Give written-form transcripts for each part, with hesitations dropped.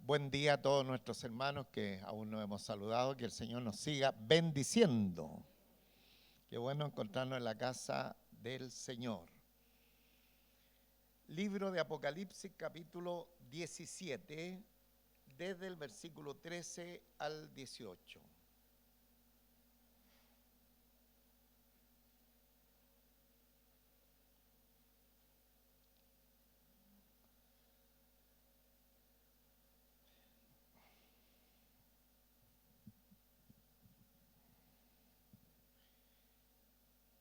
Buen día a todos nuestros hermanos que aún no hemos saludado, que el Señor nos siga bendiciendo. Qué bueno encontrarnos en la casa del Señor. Libro de Apocalipsis, capítulo 17, desde el versículo 13 al 18.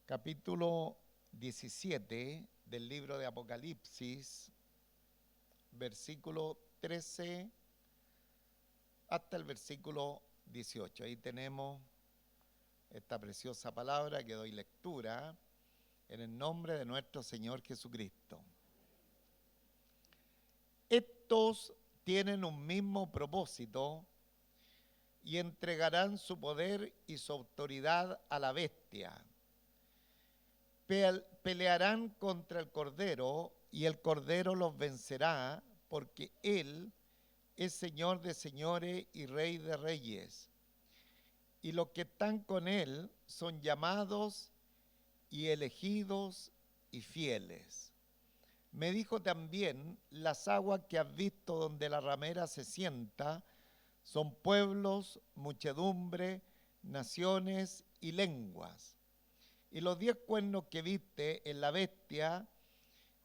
Capítulo 17 del libro de Apocalipsis, versículo 13 hasta el versículo 18. Ahí tenemos esta preciosa palabra que doy lectura en el nombre de nuestro Señor Jesucristo. Estos tienen un mismo propósito y entregarán su poder y su autoridad a la bestia. Pelearán contra el Cordero y el Cordero los vencerá, porque Él es Señor de señores y Rey de reyes. Y los que están con Él son llamados y elegidos y fieles. Me dijo también, las aguas que has visto donde la ramera se sienta son pueblos, muchedumbre, naciones y lenguas. Y los 10 cuernos que viste en la bestia,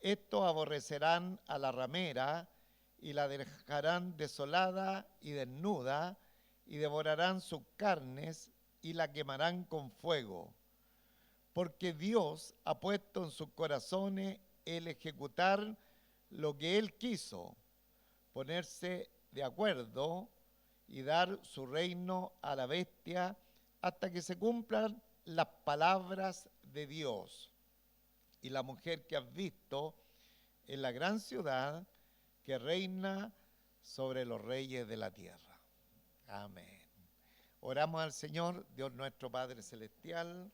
estos aborrecerán a la ramera y la dejarán desolada y desnuda, y devorarán sus carnes y la quemarán con fuego. Porque Dios ha puesto en sus corazones el ejecutar lo que Él quiso, ponerse de acuerdo y dar su reino a la bestia hasta que se cumplan las palabras de Dios. Y la mujer que has visto en la gran ciudad que reina sobre los reyes de la tierra. Amén. Oramos al Señor, Dios nuestro Padre Celestial.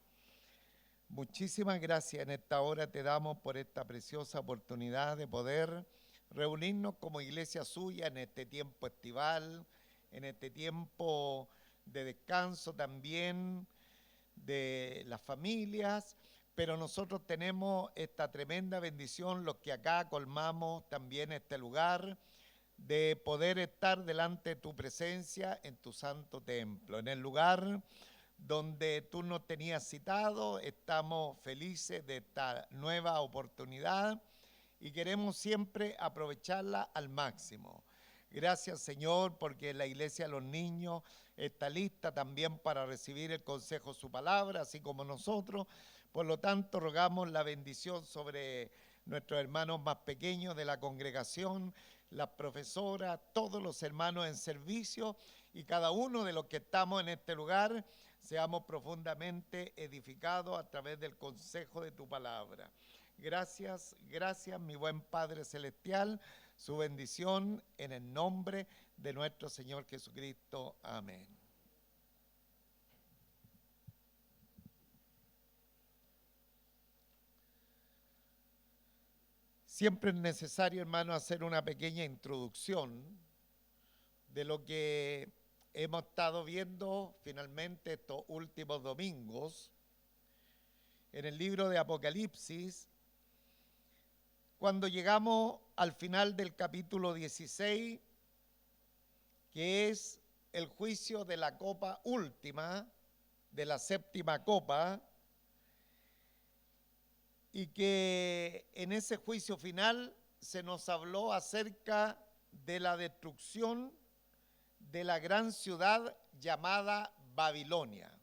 Muchísimas gracias en esta hora te damos por esta preciosa oportunidad de poder reunirnos como iglesia suya en este tiempo estival, en este tiempo de descanso también de las familias, pero nosotros tenemos esta tremenda bendición, los que acá colmamos también este lugar, de poder estar delante de tu presencia en tu santo templo, en el lugar donde tú nos tenías citado. Estamos felices de esta nueva oportunidad y queremos siempre aprovecharla al máximo. Gracias, Señor, porque la iglesia de los niños está lista también para recibir el consejo de su palabra, así como nosotros. Por lo tanto, rogamos la bendición sobre nuestros hermanos más pequeños de la congregación, las profesoras, todos los hermanos en servicio y cada uno de los que estamos en este lugar, seamos profundamente edificados a través del consejo de tu palabra. Gracias, gracias, mi buen Padre Celestial, su bendición en el nombre de nuestro Señor Jesucristo. Amén. Siempre es necesario, hermano, hacer una pequeña introducción de lo que hemos estado viendo finalmente estos últimos domingos en el libro de Apocalipsis, cuando llegamos al final del capítulo 16, que es el juicio de la copa última, de la séptima copa, y que en ese juicio final se nos habló acerca de la destrucción de la gran ciudad llamada Babilonia.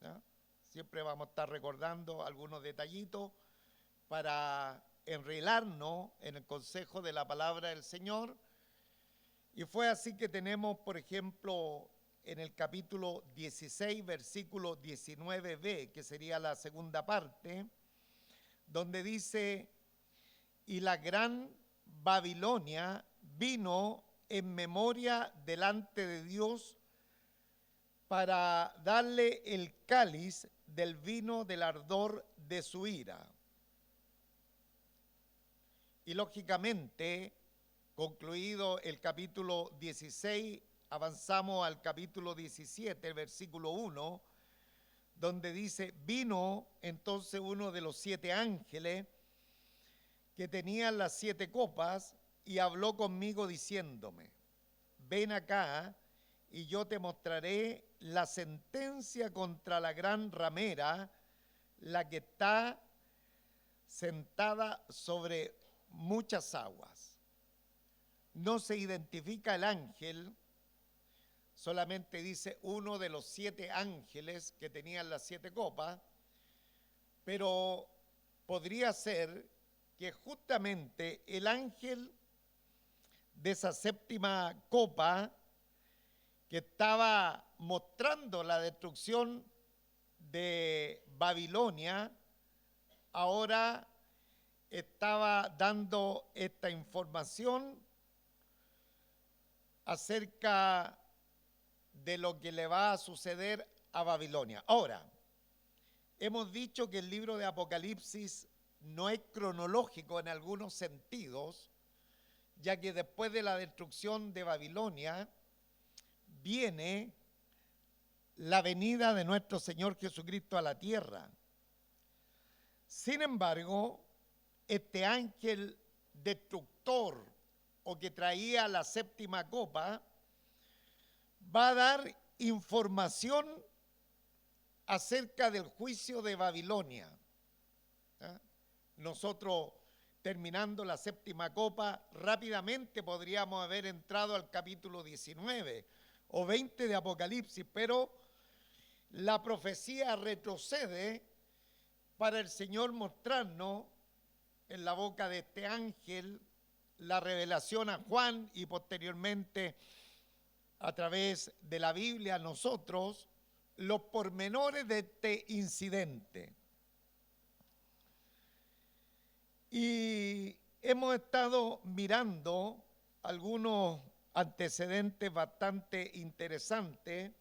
¿Ya? Siempre vamos a estar recordando algunos detallitos para enrilarnos en el consejo de la palabra del Señor. Y fue así que tenemos, por ejemplo, en el capítulo 16, versículo 19b, que sería la segunda parte, donde dice, y la gran Babilonia vino en memoria delante de Dios para darle el cáliz del vino del ardor de su ira. Y lógicamente, Concluido el capítulo 16, avanzamos al capítulo 17, versículo 1, donde dice: vino entonces uno de los 7 ángeles que tenían las 7 copas y habló conmigo diciéndome: ven acá y yo te mostraré la sentencia contra la gran ramera, la que está sentada sobre muchas aguas. No se identifica el ángel, solamente dice uno de los 7 ángeles que tenían las 7 copas, pero podría ser que justamente el ángel de esa 7ª copa, que estaba mostrando la destrucción de Babilonia, ahora estaba dando esta información acerca de lo que le va a suceder a Babilonia. Ahora, hemos dicho que el libro de Apocalipsis no es cronológico en algunos sentidos, ya que después de la destrucción de Babilonia viene la venida de nuestro Señor Jesucristo a la tierra. Sin embargo, este ángel destructor, o que traía la 7ª copa, va a dar información acerca del juicio de Babilonia. Nosotros, terminando la 7ª copa, rápidamente podríamos haber entrado al capítulo 19 o 20 de Apocalipsis, pero la profecía retrocede para el Señor mostrarnos en la boca de este ángel la revelación a Juan y posteriormente a través de la Biblia a nosotros los pormenores de este incidente. Y hemos estado mirando algunos antecedentes bastante interesantes,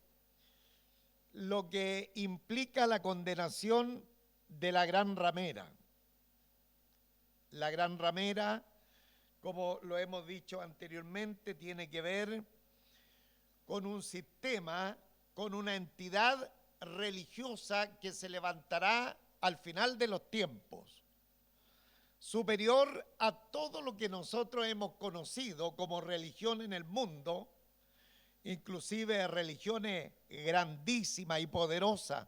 lo que implica la condenación de la gran ramera. La gran ramera, como lo hemos dicho anteriormente, tiene que ver con un sistema, con una entidad religiosa que se levantará al final de los tiempos, superior a todo lo que nosotros hemos conocido como religión en el mundo, inclusive religiones grandísimas y poderosas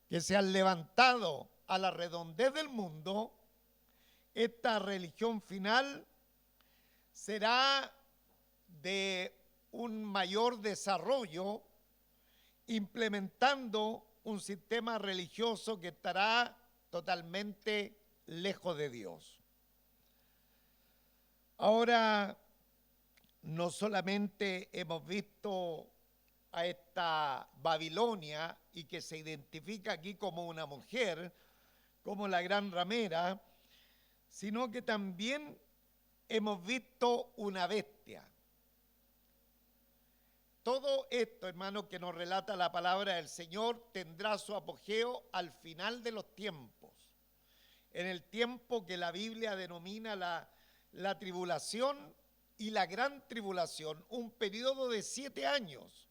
que se han levantado a la redondez del mundo. Esta religión final será de un mayor desarrollo, implementando un sistema religioso que estará totalmente lejos de Dios. Ahora, no solamente hemos visto a esta Babilonia y que se identifica aquí como una mujer, como la gran ramera, sino que también hemos visto una bestia. Todo esto, hermanos, que nos relata la palabra del Señor, tendrá su apogeo al final de los tiempos, en el tiempo que la Biblia denomina la tribulación y la gran tribulación, un periodo de 7 años.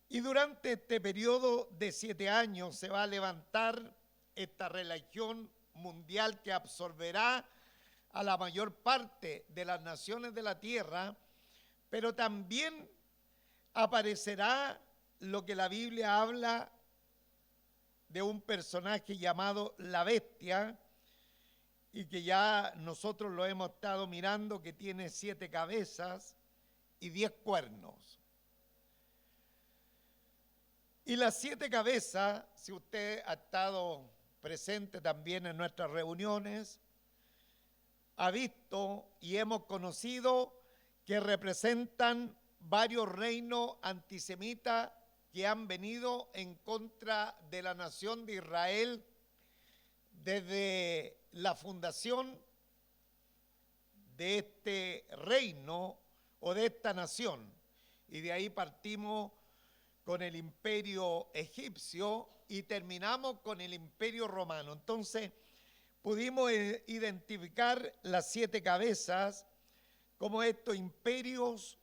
Y durante este periodo de 7 años se va a levantar esta religión mundial que absorberá a la mayor parte de las naciones de la tierra, pero también aparecerá lo que la Biblia habla de un personaje llamado la bestia, y que ya nosotros lo hemos estado mirando, que tiene 7 cabezas y 10 cuernos. Y las 7 cabezas, si usted ha estado presente también en nuestras reuniones, ha visto y hemos conocido que representan varios reinos antisemitas que han venido en contra de la nación de Israel desde la fundación de este reino o de esta nación. Y de ahí partimos con el imperio egipcio y terminamos con el imperio romano. Entonces, pudimos identificar las 7 cabezas como estos imperios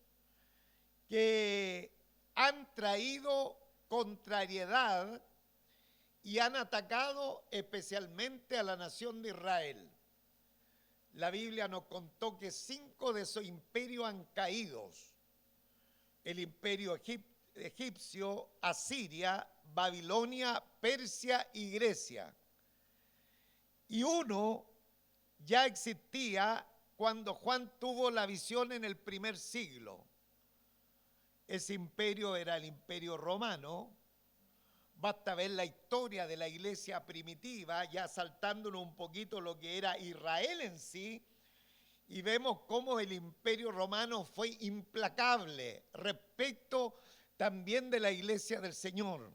que han traído contrariedad y han atacado especialmente a la nación de Israel. La Biblia nos contó que 5 de esos imperios han caído: el imperio egipcio, Asiria, Babilonia, Persia y Grecia. Y uno ya existía cuando Juan tuvo la visión en el primer siglo. Ese imperio era el imperio romano. Basta ver la historia de la iglesia primitiva, ya saltándonos un poquito lo que era Israel en sí, y vemos cómo el imperio romano fue implacable respecto también de la iglesia del Señor.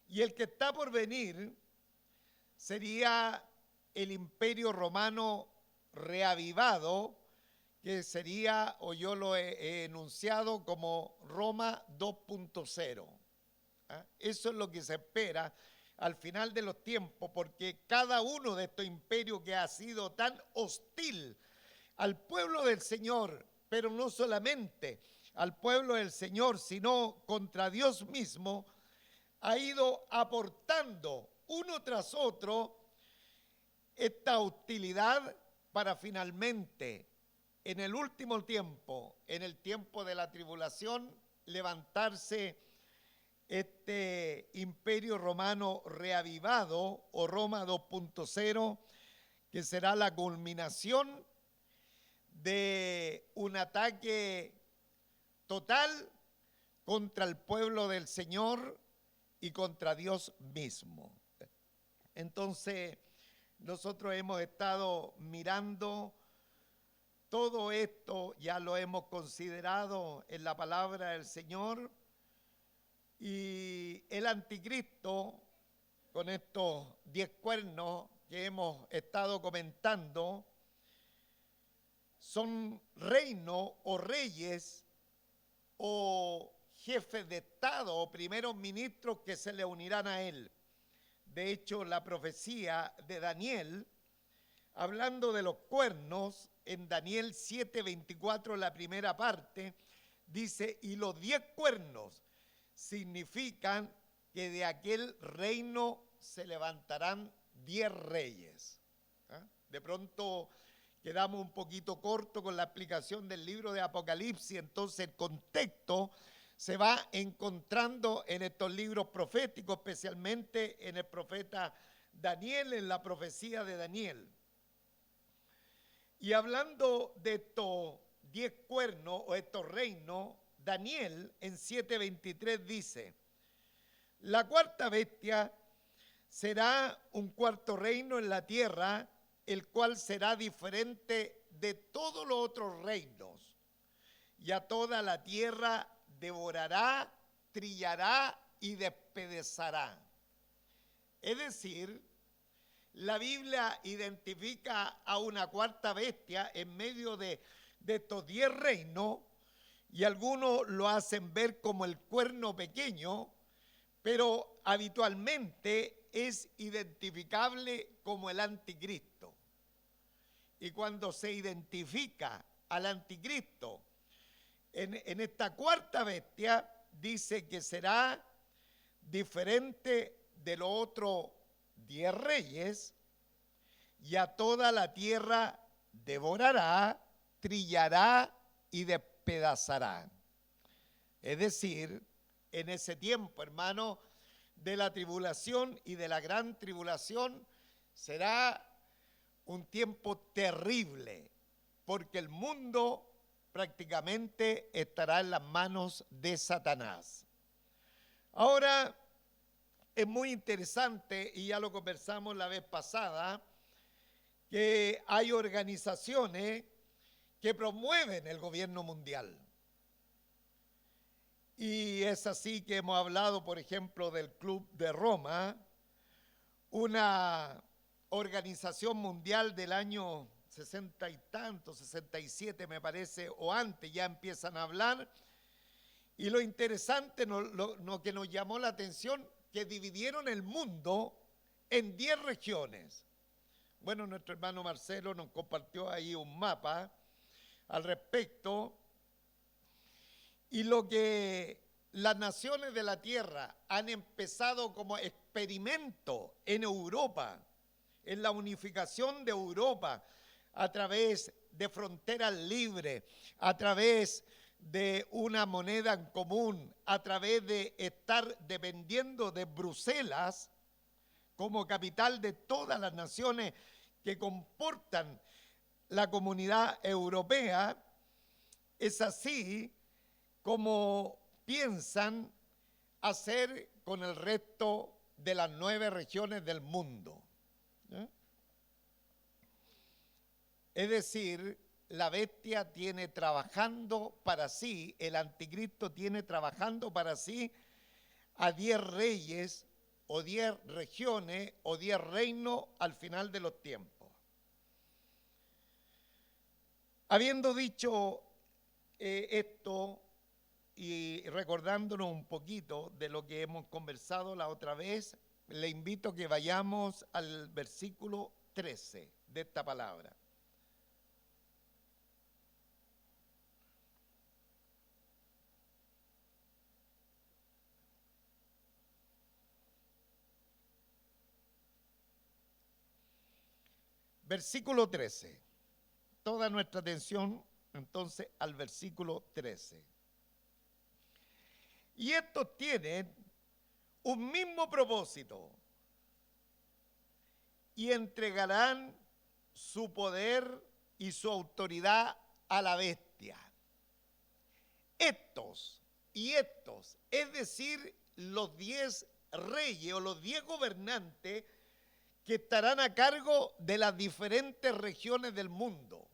Y el que está por venir sería el imperio romano reavivado, que sería, o yo lo he enunciado como Roma 2.0. Eso es lo que se espera al final de los tiempos, porque cada uno de estos imperios que ha sido tan hostil al pueblo del Señor, pero no solamente al pueblo del Señor, sino contra Dios mismo, ha ido aportando uno tras otro esta hostilidad para finalmente, en el último tiempo, en el tiempo de la tribulación, levantarse este imperio romano reavivado o Roma 2.0, que será la culminación de un ataque total contra el pueblo del Señor y contra Dios mismo. Entonces, nosotros hemos estado mirando todo esto, ya lo hemos considerado en la palabra del Señor, y el anticristo, con estos 10 cuernos que hemos estado comentando, son reinos o reyes o jefes de Estado o primeros ministros que se le unirán a él. De hecho, la profecía de Daniel, hablando de los cuernos, en Daniel 7:24, la primera parte, dice: y los 10 cuernos significan que de aquel reino se levantarán 10 reyes. De pronto quedamos un poquito corto con la explicación del libro de Apocalipsis, entonces el contexto se va encontrando en estos libros proféticos, especialmente en el profeta Daniel, en la profecía de Daniel. Y hablando de estos 10 cuernos o estos reinos, Daniel en 7:23 dice: la cuarta bestia será un cuarto reino en la tierra, el cual será diferente de todos los otros reinos, y a toda la tierra devorará, trillará y despedazará. Es decir, la Biblia identifica a una cuarta bestia en medio de estos 10 reinos, y algunos lo hacen ver como el cuerno pequeño, pero habitualmente es identificable como el anticristo. Y cuando se identifica al anticristo en esta cuarta bestia, dice que será diferente de los otros 10 reyes, y a toda la tierra devorará, trillará y despedazará. Es decir, en ese tiempo, hermano, de la tribulación y de la gran tribulación, será un tiempo terrible, porque el mundo prácticamente estará en las manos de Satanás. Ahora, es muy interesante, y ya lo conversamos la vez pasada, que hay organizaciones que promueven el gobierno mundial. Y es así que hemos hablado, por ejemplo, del Club de Roma, una organización mundial del año 60 y tanto, 67 me parece, o antes ya empiezan a hablar. Y lo interesante, lo que nos llamó la atención, que dividieron el mundo en 10 regiones. bueno, nuestro hermano Marcelo nos compartió ahí un mapa al respecto, y lo que las naciones de la tierra han empezado como experimento en Europa, en la unificación de Europa, a través de fronteras libres, a través de una moneda en común, a través de estar dependiendo de Bruselas como capital de todas las naciones que comportan la comunidad europea. Es así como piensan hacer con el resto de las 9 regiones del mundo. Es decir, la bestia tiene trabajando para sí, el anticristo tiene trabajando para sí a 10 reyes o 10 regiones o 10 reinos al final de los tiempos. Habiendo dicho esto y recordándonos un poquito de lo que hemos conversado la otra vez, le invito a que vayamos al versículo 13 de esta palabra. Versículo 13. Toda nuestra atención entonces al versículo 13. Y estos tienen un mismo propósito y entregarán su poder y su autoridad a la bestia. Estos y estos, es decir, los 10 reyes o los 10 gobernantes que estarán a cargo de las diferentes regiones del mundo.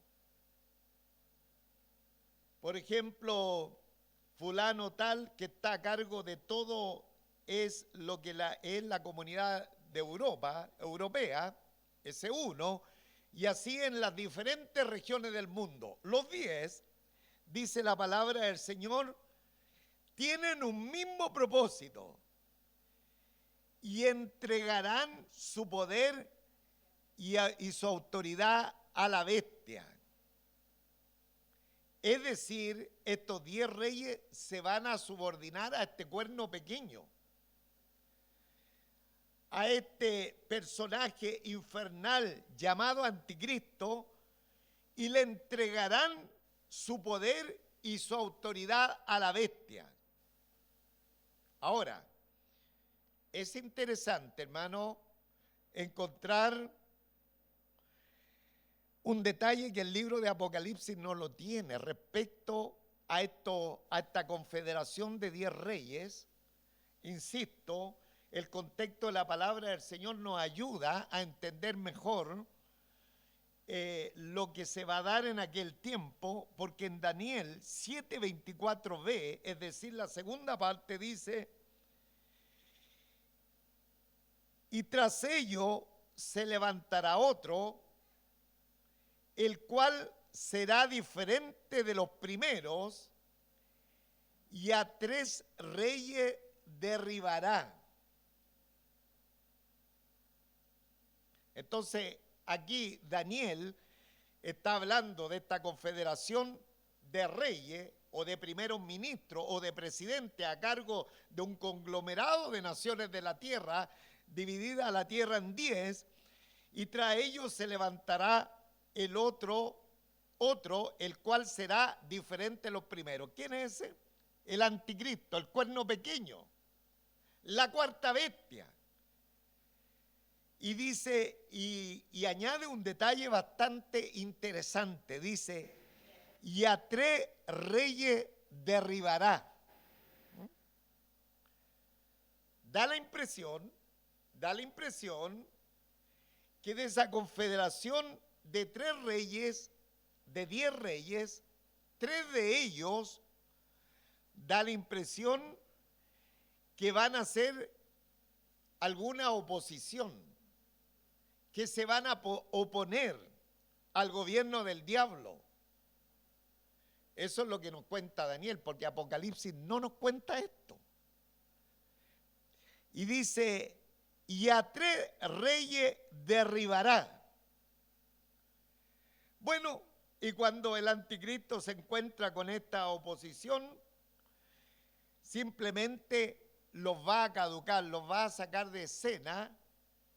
Por ejemplo, fulano tal que está a cargo de todo es lo que es la comunidad de Europa, europea, ese uno, y así en las diferentes regiones del mundo. Los 10, dice la palabra del Señor, tienen un mismo propósito y entregarán su poder y su autoridad a la bestia. Es decir, estos 10 reyes se van a subordinar a este cuerno pequeño, a este personaje infernal llamado Anticristo, y le entregarán su poder y su autoridad a la bestia. Ahora, es interesante, hermano, encontrar un detalle que el libro de Apocalipsis no lo tiene respecto a esta confederación de 10 reyes. Insisto, el contexto de la palabra del Señor nos ayuda a entender mejor lo que se va a dar en aquel tiempo, porque en Daniel 7:24b, es decir, la segunda parte dice: y tras ello se levantará otro, el cual será diferente de los primeros, y a 3 reyes derribará. Entonces, aquí Daniel está hablando de esta confederación de reyes o de primeros ministros o de presidentes a cargo de un conglomerado de naciones de la tierra, dividida la tierra en 10, y tras ellos se levantará el otro, el cual será diferente de los primeros. ¿Quién es ese? El anticristo, el cuerno pequeño, la cuarta bestia. Y dice, y añade un detalle bastante interesante, dice: y a 3 reyes derribará. Da la impresión que de esa confederación de 3 reyes, de 10 reyes, 3 de ellos da la impresión que van a hacer alguna oposición, que se van a oponer al gobierno del diablo. Eso es lo que nos cuenta Daniel, porque Apocalipsis no nos cuenta esto. Y dice: y a 3 reyes derribará. Bueno, y cuando el anticristo se encuentra con esta oposición, simplemente los va a caducar, los va a sacar de escena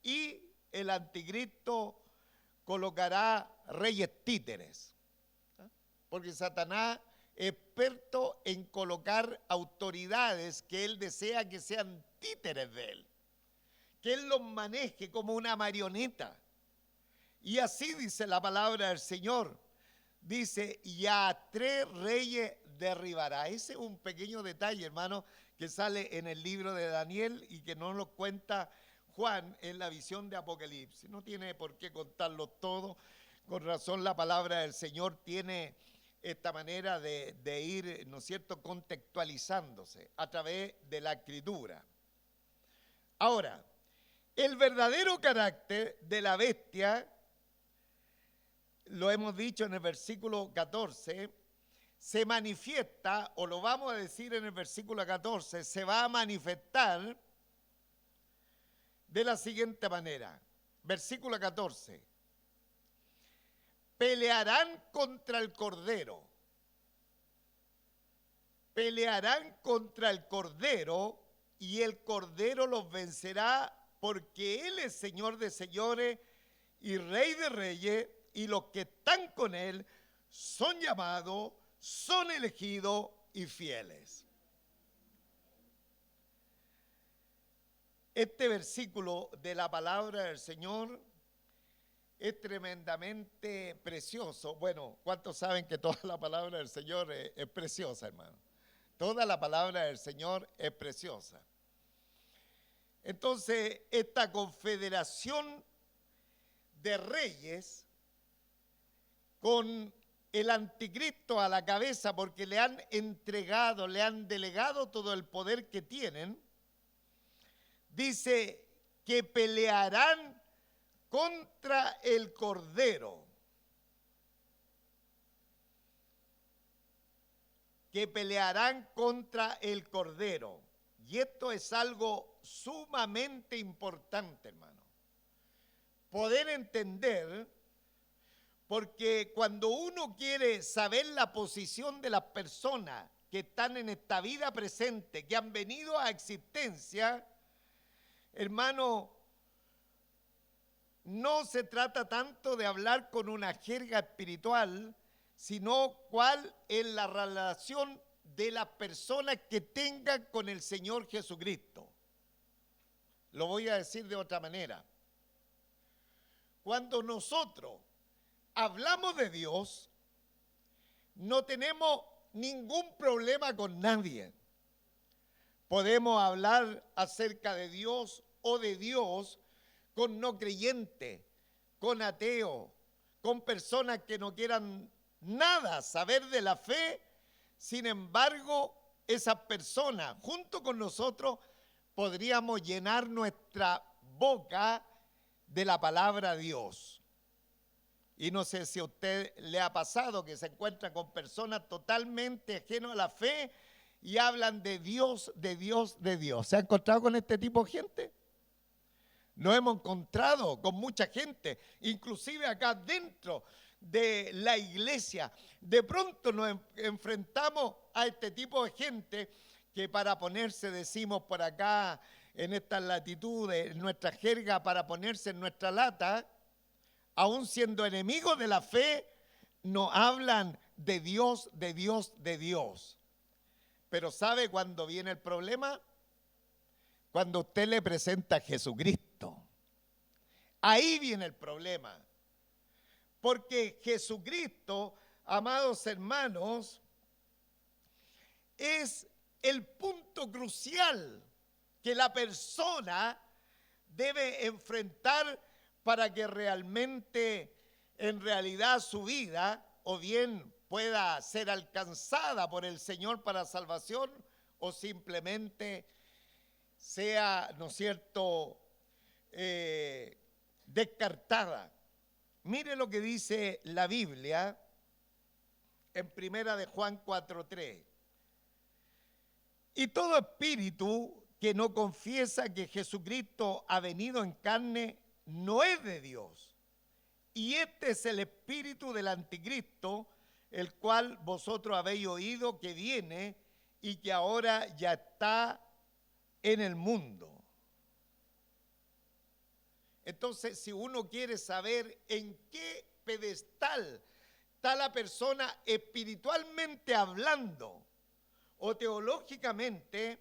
y el anticristo colocará reyes títeres. Porque Satanás es experto en colocar autoridades que él desea que sean títeres de él, que él los maneje como una marioneta. Y así dice la palabra del Señor. Dice, y a 3 reyes derribará. Ese es un pequeño detalle, hermano, que sale en el libro de Daniel y que no lo cuenta Juan en la visión de Apocalipsis. No tiene por qué contarlo todo. Con razón la palabra del Señor tiene esta manera de ir, ¿no es cierto?, contextualizándose a través de la Escritura. Ahora, el verdadero carácter de la bestia, lo hemos dicho en el versículo 14, se manifiesta, o lo vamos a decir en el versículo 14, se va a manifestar de la siguiente manera. Versículo 14. Pelearán contra el Cordero. Pelearán contra el Cordero y el Cordero los vencerá porque Él es Señor de señores y Rey de reyes y los que están con Él son llamados, son elegidos y fieles. Este versículo de la palabra del Señor es tremendamente precioso. Bueno, ¿cuántos saben que toda la palabra del Señor es preciosa, hermano? Toda la palabra del Señor es preciosa. Entonces, esta confederación de reyes con el anticristo a la cabeza, porque le han entregado, le han delegado todo el poder que tienen, dice que pelearán contra el Cordero. Que pelearán contra el Cordero. Y esto es algo sumamente importante, hermano. Poder entender, porque cuando uno quiere saber la posición de las personas que están en esta vida presente, que han venido a existencia, hermano, no se trata tanto de hablar con una jerga espiritual, sino cuál es la relación de las personas que tengan con el Señor Jesucristo. Lo voy a decir de otra manera. Cuando nosotros hablamos de Dios, no tenemos ningún problema con nadie. Podemos hablar acerca de Dios o de Dios con no creyentes, con ateos, con personas que no quieran nada saber de la fe. Sin embargo, esas personas, junto con nosotros, podríamos llenar nuestra boca de la palabra Dios. Y no sé si a usted le ha pasado que se encuentra con personas totalmente ajenas a la fe y hablan de Dios, de Dios, de Dios. ¿Se ha encontrado con este tipo de gente? Nos hemos encontrado con mucha gente, inclusive acá dentro de la iglesia. De pronto nos enfrentamos a este tipo de gente que para ponerse, decimos por acá, en estas latitudes, en nuestra jerga, para ponerse en nuestra lata, aún siendo enemigos de la fe, nos hablan de Dios, de Dios, de Dios. Pero ¿sabe cuándo viene el problema? Cuando usted le presenta a Jesucristo. Ahí viene el problema. Porque Jesucristo, amados hermanos, es el punto crucial que la persona debe enfrentar para que realmente, en realidad, su vida, o bien pueda ser alcanzada por el Señor para salvación, o simplemente sea, ¿no es cierto?, descartada. Mire lo que dice la Biblia en Primera de Juan 4:3. Y todo espíritu que no confiesa que Jesucristo ha venido en carne no es de Dios. y este es el espíritu del anticristo, el cual vosotros habéis oído que viene y que ahora ya está en el mundo. Entonces, si uno quiere saber en qué pedestal está la persona espiritualmente hablando o teológicamente,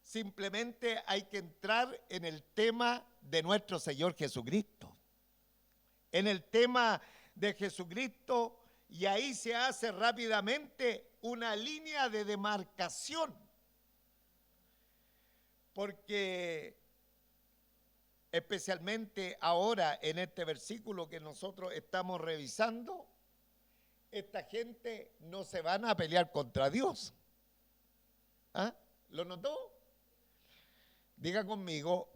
simplemente hay que entrar en el tema de nuestro Señor Jesucristo. En el tema de Jesucristo, y ahí se hace rápidamente una línea de demarcación. Porque especialmente ahora en este versículo que nosotros estamos revisando, esta gente no se van a pelear contra Dios. ¿Ah? ¿Lo notó? Diga conmigo,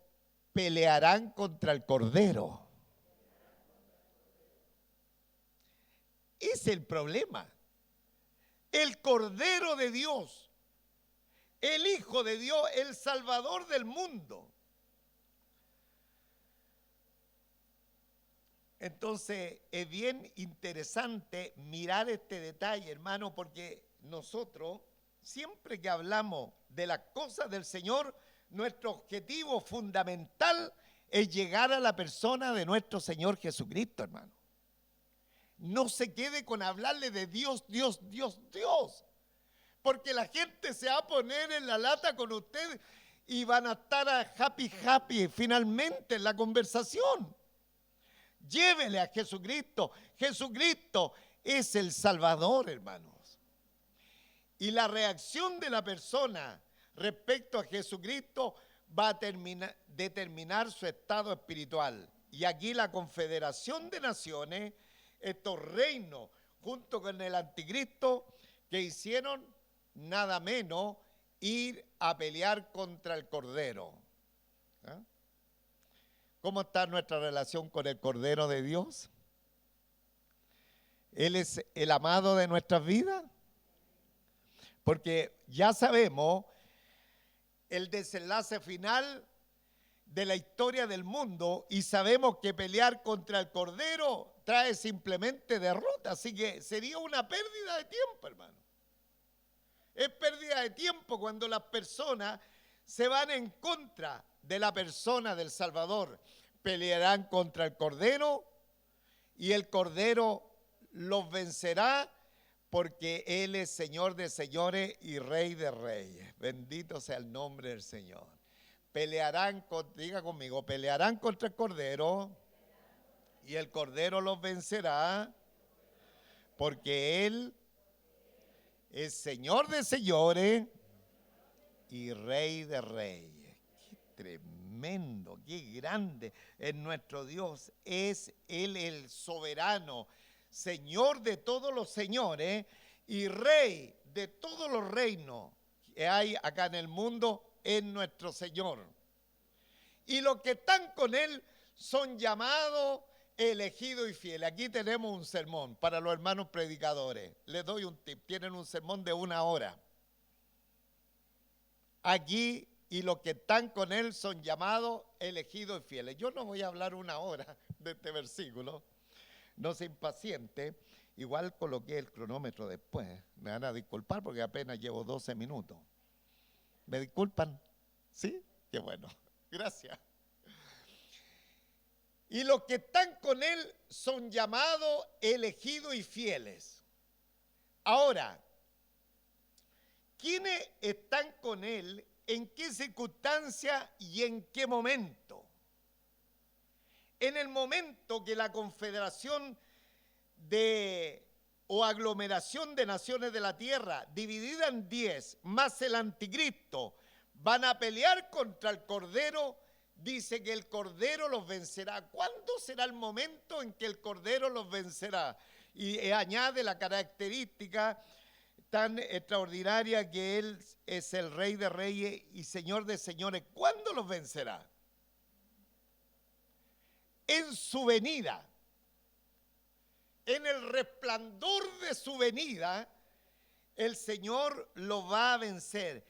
pelearán contra el Cordero. Es el problema. El Cordero de Dios, el Hijo de Dios, el Salvador del mundo. Entonces es bien interesante mirar este detalle, hermano, porque nosotros siempre que hablamos de las cosas del Señor, nuestro objetivo fundamental es llegar a la persona de nuestro Señor Jesucristo, hermano. No se quede con hablarle de Dios, Dios, Dios, Dios. Porque la gente se va a poner en la lata con usted y van a estar happy finalmente en la conversación. Llévele a Jesucristo. Jesucristo es el Salvador, hermanos. Y la reacción de la persona respecto a Jesucristo va a determinar su estado espiritual. Y aquí la Confederación de Naciones, estos reinos, junto con el anticristo, que hicieron nada menos ir a pelear contra el Cordero. ¿Ah? ¿Cómo está nuestra relación con el Cordero de Dios? ¿Él es el amado de nuestras vidas? Porque ya sabemos el desenlace final de la historia del mundo y sabemos que pelear contra el Cordero trae simplemente derrota. Así que sería una pérdida de tiempo, hermano. Es pérdida de tiempo cuando las personas se van en contra de la persona del Salvador. Pelearán contra el Cordero y el Cordero los vencerá porque Él es Señor de señores y Rey de reyes. Bendito sea el nombre del Señor. Pelearán, diga conmigo, pelearán contra el Cordero y el Cordero los vencerá porque Él es Señor de señores y Rey de reyes. Qué tremendo, qué grande es nuestro Dios. Es Él el soberano, Señor de todos los señores y Rey de todos los reinos que hay acá en el mundo, es nuestro Señor. Y los que están con Él son llamados, elegidos y fieles. Aquí tenemos un sermón para los hermanos predicadores. Les doy un tip. Tienen un sermón de 1 hora. Aquí, y los que están con Él son llamados, elegidos y fieles. Yo no voy a hablar 1 hora de este versículo. No se impaciente. Igual coloqué el cronómetro después. Me van a disculpar porque apenas llevo 12 minutos. ¿Me disculpan? ¿Sí? Qué bueno. Gracias. Y los que están con Él son llamados, elegidos y fieles. Ahora, ¿quiénes están con Él? ¿En qué circunstancia y en qué momento? En el momento que la confederación o aglomeración de naciones de la tierra, dividida en 10, más el anticristo, van a pelear contra el Cordero, dice que el Cordero los vencerá. ¿Cuándo será el momento en que el Cordero los vencerá? Y añade la característica tan extraordinaria que Él es el Rey de reyes y Señor de señores. ¿Cuándo los vencerá? En su venida. En el resplandor de su venida, el Señor los va a vencer.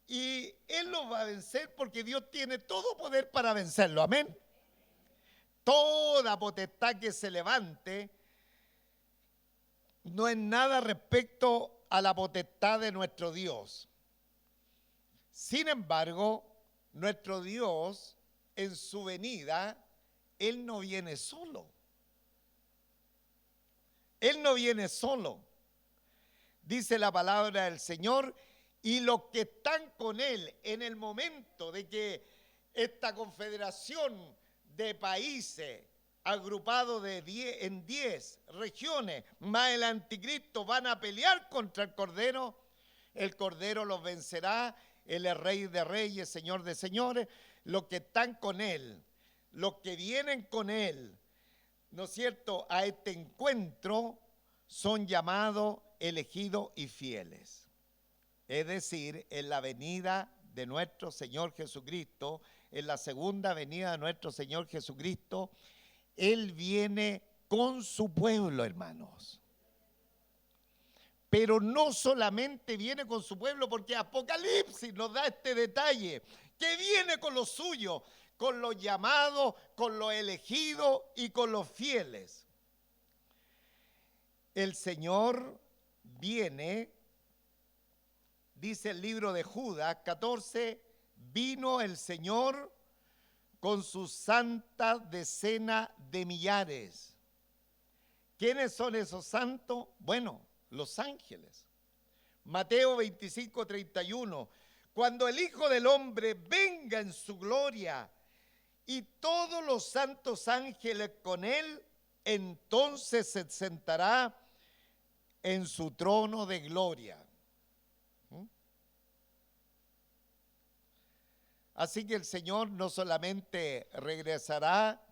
Y Él los va a vencer porque Dios tiene todo poder para vencerlo. Amén. toda potestad que se levante no es nada respecto a la potestad de nuestro Dios. Sin embargo, nuestro Dios en su venida, Él no viene solo. Él no viene solo. Dice la palabra del Señor, y los que están con Él en el momento de que esta confederación de países agrupados en 10 regiones, más el anticristo, van a pelear contra el Cordero los vencerá, Él es Rey de Reyes, Señor de Señores. Los que están con Él, los que vienen con Él, ¿no es cierto?, a este encuentro, son llamados, elegidos y fieles. Es decir, en la venida de nuestro Señor Jesucristo, en la segunda venida de nuestro Señor Jesucristo, Él viene con su pueblo, hermanos. Pero no solamente viene con su pueblo, porque Apocalipsis nos da este detalle, que viene con los suyos, con los llamados, con los elegidos y con los fieles. El Señor viene, dice el libro de Judas 14, vino el Señor con sus santas decenas de millares. ¿Quiénes son esos santos? Bueno, los ángeles. Mateo 25, 31. Cuando el Hijo del Hombre venga en su gloria y todos los santos ángeles con Él, entonces se sentará en su trono de gloria. Así que el Señor no solamente regresará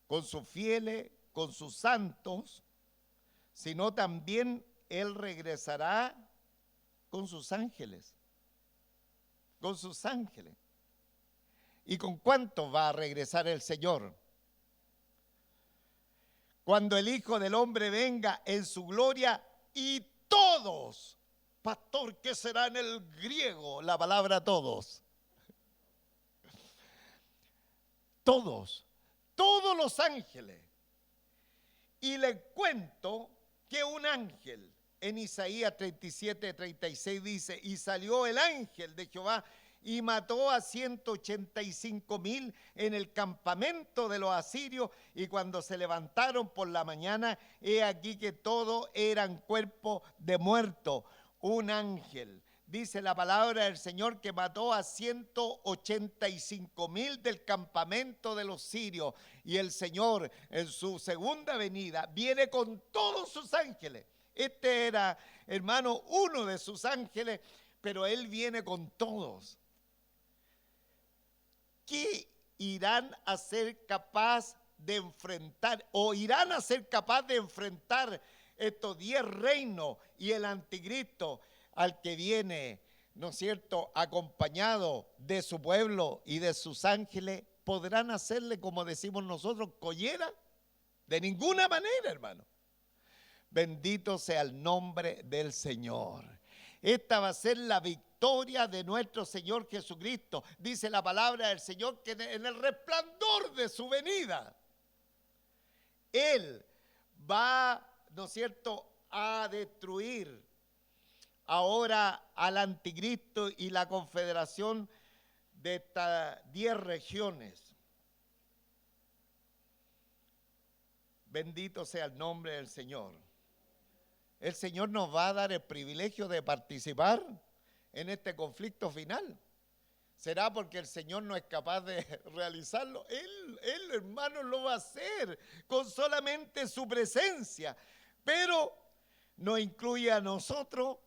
con sus fieles, con sus santos, sino también Él regresará con sus ángeles. Con sus ángeles. ¿Y con cuántos va a regresar el Señor? Cuando el Hijo del Hombre venga en su gloria y todos, pastor, ¿qué será en el griego la palabra todos? Todos los ángeles. Y les cuento que un ángel, en Isaías 37, 36 dice, y salió el ángel de Jehová y mató a 185,000 en el campamento de los asirios, y cuando se levantaron por la mañana, he aquí que todos eran cuerpos de muertos. Un ángel, dice la palabra del Señor, que mató a 185,000 del campamento de los sirios, y el Señor en su segunda venida viene con todos sus ángeles. Este era, hermano, uno de sus ángeles, pero Él viene con todos. ¿Qué irán a ser capaz de enfrentar, o irán a ser capaz de enfrentar estos 10 reinos y el anticristo al que viene, ¿no es cierto?, acompañado de su pueblo y de sus ángeles? ¿Podrán hacerle, como decimos nosotros, collera? De ninguna manera, hermano. Bendito sea el nombre del Señor. Esta va a ser la victoria de nuestro Señor Jesucristo. Dice la palabra del Señor que en el resplandor de su venida, Él va, ¿no es cierto?, a destruir ahora al anticristo y la confederación de estas 10 regiones. Bendito sea el nombre del Señor. El Señor nos va a dar el privilegio de participar en este conflicto final. ¿Será porque el Señor no es capaz de realizarlo? Él, hermano, lo va a hacer con solamente su presencia. Pero nos incluye a nosotros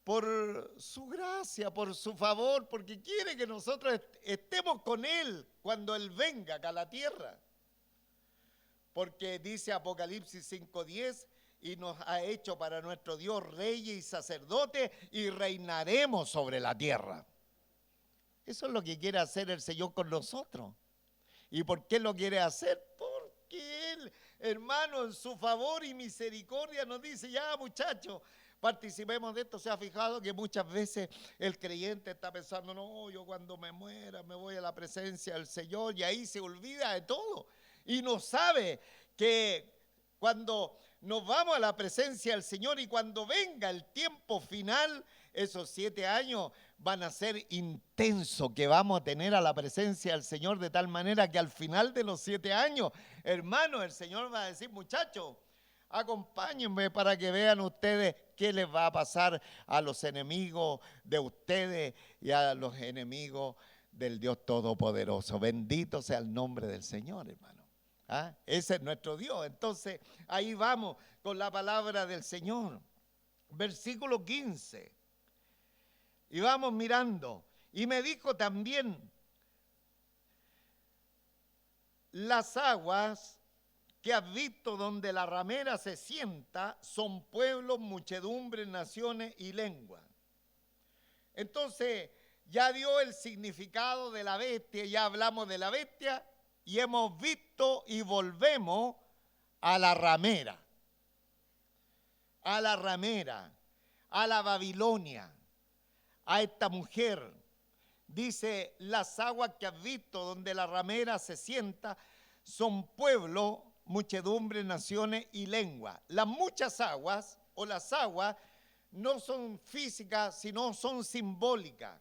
por su gracia, por su favor, porque quiere que nosotros estemos con Él cuando Él venga acá a la tierra. Porque dice Apocalipsis 5:10, y nos ha hecho para nuestro Dios reyes y sacerdotes, y reinaremos sobre la tierra. Eso es lo que quiere hacer el Señor con nosotros. ¿Y por qué lo quiere hacer? Porque Él, hermano, en su favor y misericordia nos dice, ya muchachos, participemos de esto. Se ha fijado que muchas veces el creyente está pensando, no, yo cuando me muera me voy a la presencia del Señor, y ahí se olvida de todo. y no sabe que cuando nos vamos a la presencia del Señor y cuando venga el tiempo final, esos 7 años van a ser intensos, que vamos a tener a la presencia del Señor de tal manera que al final de los 7 años, hermano, el Señor va a decir, muchachos, acompáñenme para que vean ustedes qué les va a pasar a los enemigos de ustedes y a los enemigos del Dios Todopoderoso. Bendito sea el nombre del Señor, hermano. ¿Ah? Ese es nuestro Dios. Entonces, ahí vamos con la palabra del Señor. Versículo 15. Y vamos mirando. Y me dijo también, las aguas que has visto donde la ramera se sienta son pueblos, muchedumbres, naciones y lenguas. Entonces, ya dio el significado de la bestia, ya hablamos de la bestia y hemos visto y volvemos a la ramera, a la Babilonia, a esta mujer. Dice, las aguas que has visto donde la ramera se sienta son pueblos, muchedumbre, naciones y lengua. Las muchas aguas o las aguas no son físicas, sino son simbólicas.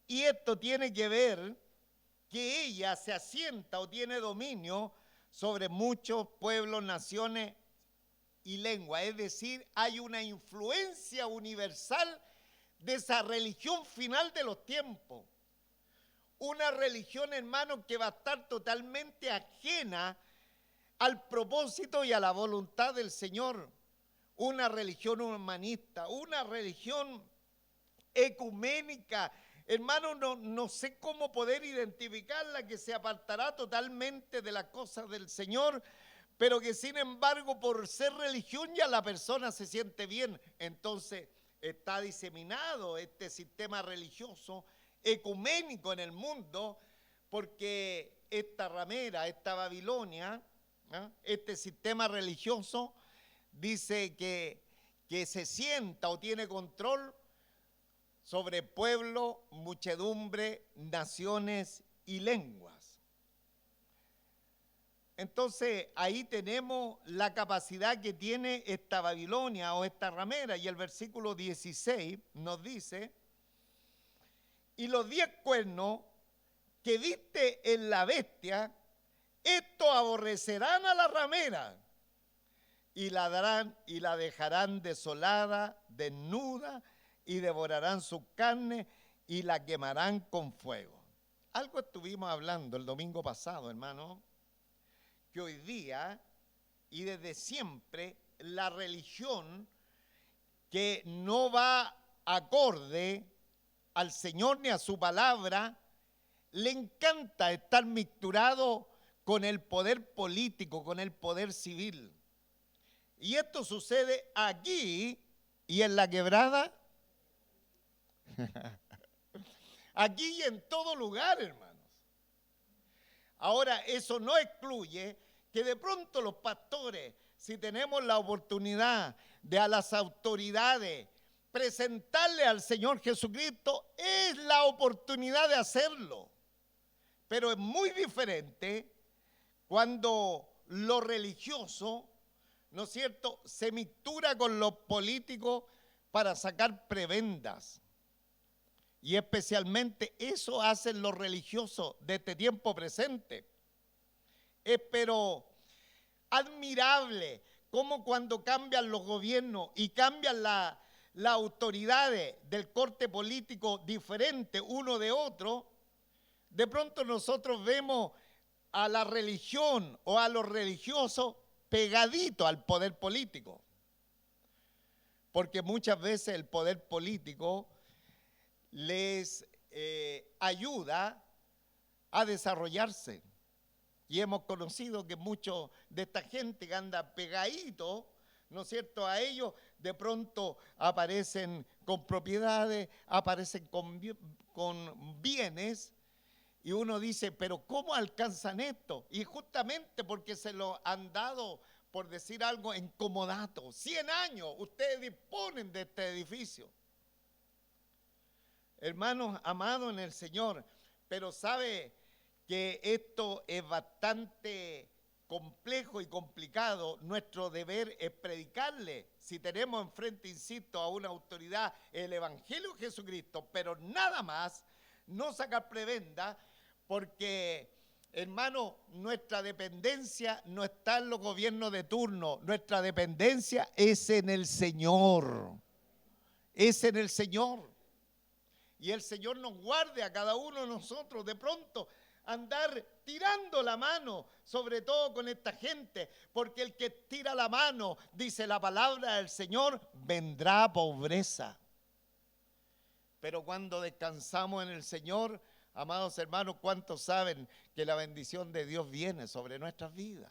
Y esto tiene que ver que ella se asienta o tiene dominio sobre muchos pueblos, naciones y lenguas. Es decir, hay una influencia universal de esa religión final de los tiempos. Una religión, hermanos, que va a estar totalmente ajena al propósito y a la voluntad del Señor. Una religión humanista, una religión ecuménica. Hermano, no sé cómo poder identificarla, que se apartará totalmente de las cosas del Señor, pero que sin embargo por ser religión ya la persona se siente bien. Entonces está diseminado este sistema religioso ecuménico en el mundo, porque esta ramera, esta Babilonia, ¿eh? Este sistema religioso dice que se sienta o tiene control sobre pueblo, muchedumbre, naciones y lenguas. Entonces ahí tenemos la capacidad que tiene esta Babilonia o esta ramera, y el versículo 16 nos dice, y los 10 cuernos que viste en la bestia, estos aborrecerán a la ramera y la darán y la dejarán desolada, desnuda, y devorarán su carne y la quemarán con fuego. Algo estuvimos hablando el domingo pasado, hermano, que hoy día y desde siempre la religión que no va acorde al Señor ni a su palabra, le encanta estar mixturado con el poder político, con el poder civil. Y esto sucede aquí y en la quebrada, aquí y en todo lugar, hermanos. Ahora, eso no excluye que de pronto los pastores, si tenemos la oportunidad de a las autoridades presentarle al Señor Jesucristo, es la oportunidad de hacerlo. Pero es muy diferente cuando lo religioso, ¿no es cierto?, se mixtura con lo político para sacar prebendas. Y especialmente eso hacen los religiosos de este tiempo presente. Es pero admirable cómo cuando cambian los gobiernos y cambian las autoridades del corte político diferente uno de otro, de pronto nosotros vemos a la religión o a los religiosos pegadito al poder político. Porque muchas veces el poder político les ayuda a desarrollarse. Y hemos conocido que muchos de esta gente que anda pegadito, ¿no es cierto?, a ellos, de pronto aparecen con propiedades, aparecen con bienes, y uno dice, pero ¿cómo alcanzan esto? Y justamente porque se lo han dado, por decir algo, en comodato. 100 años ustedes disponen de este edificio. Hermanos amados en el Señor, pero ¿sabe que esto es bastante complejo y complicado. Nuestro deber es predicarle, si tenemos enfrente, insisto, a una autoridad, el Evangelio de Jesucristo, pero nada más, no sacar prebenda, porque, hermano, nuestra dependencia no está en los gobiernos de turno, nuestra dependencia es en el Señor, es en el Señor. Y el Señor nos guarde a cada uno de nosotros de pronto andar tirando la mano, sobre todo con esta gente, porque el que tira la mano, dice la palabra del Señor, vendrá pobreza. Pero cuando descansamos en el Señor, amados hermanos, ¿cuántos saben que la bendición de Dios viene sobre nuestras vidas?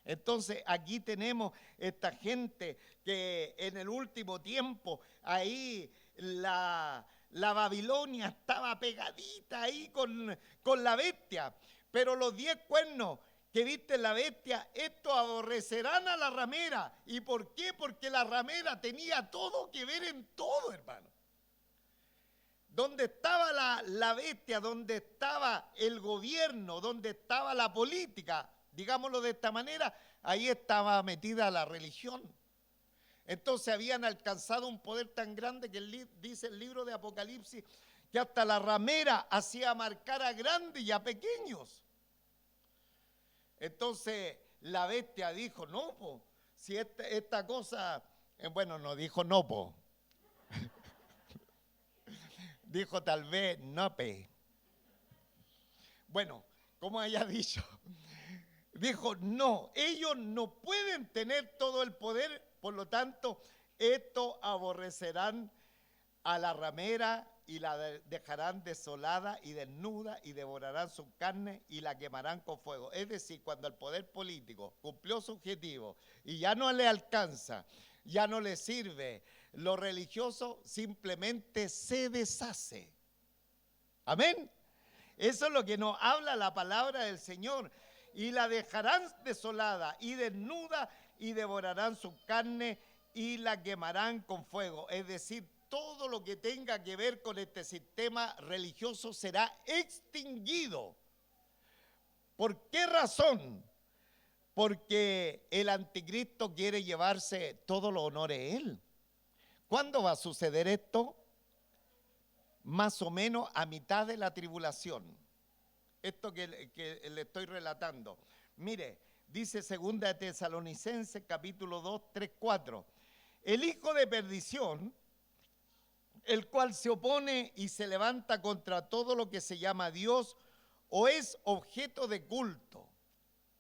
Entonces aquí tenemos esta gente que en el último tiempo, ahí la Babilonia estaba pegadita ahí con la bestia, pero los 10 cuernos que viste en la bestia, estos aborrecerán a la ramera. ¿Y por qué? Porque la ramera tenía todo que ver en todo, hermano. Donde estaba la bestia, donde estaba el gobierno, donde estaba la política, digámoslo de esta manera, ahí estaba metida la religión. Entonces habían alcanzado un poder tan grande que dice el libro de Apocalipsis que hasta la ramera hacía marcar a grandes y a pequeños. Entonces la bestia dijo, no, po, si esta cosa, bueno, no dijo no, po. Dijo tal vez no, pe. Bueno, como haya dicho, dijo no, ellos no pueden tener todo el poder, por lo tanto, estos aborrecerán a la ramera y la dejarán desolada y desnuda y devorarán su carne y la quemarán con fuego. Es decir, cuando el poder político cumplió su objetivo y ya no le alcanza, ya no le sirve, lo religioso simplemente se deshace. Amén. Eso es lo que nos habla la palabra del Señor. Y la dejarán desolada y desnuda y devorarán su carne y la quemarán con fuego. Es decir, todo lo que tenga que ver con este sistema religioso será extinguido. ¿Por qué razón? Porque el anticristo quiere llevarse todos los honores a él. ¿Cuándo va a suceder esto? Más o menos a mitad de la tribulación. Esto que le estoy relatando. Mire, dice 2 de Tesalonicenses, capítulo 2, 3, 4. El hijo de perdición, el cual se opone y se levanta contra todo lo que se llama Dios o es objeto de culto.